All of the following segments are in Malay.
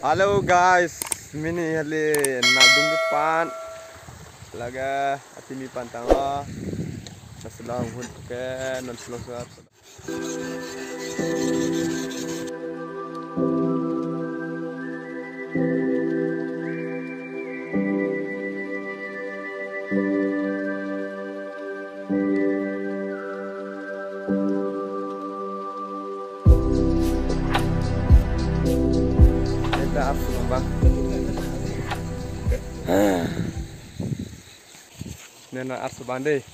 Halo guys, mini hali nagdung depan laga atimi pantanga naselang hun ke non selosar. Bang, nena ars bande.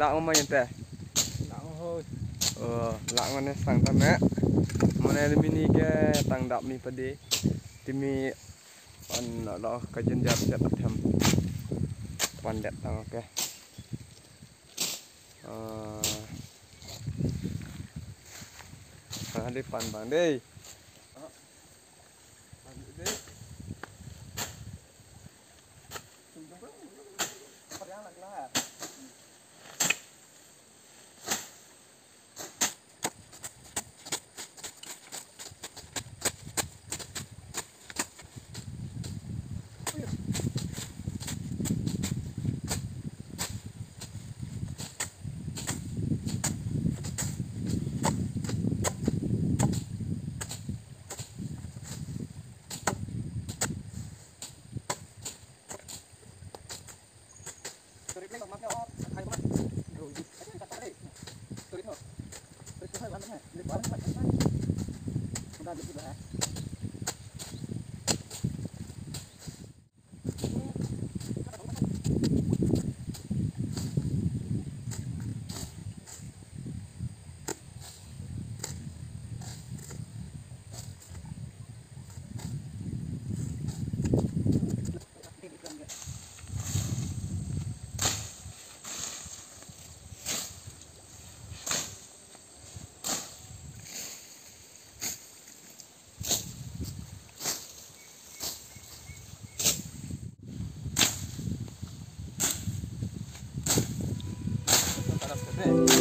Lak ngomong teh. Lak ngomong. Lak mana sang tamek. Mana mini ke tang dak mi pade. Timi on lo kajen jap set atem. Pandat tang oke. Ada pan bang deh. Hey.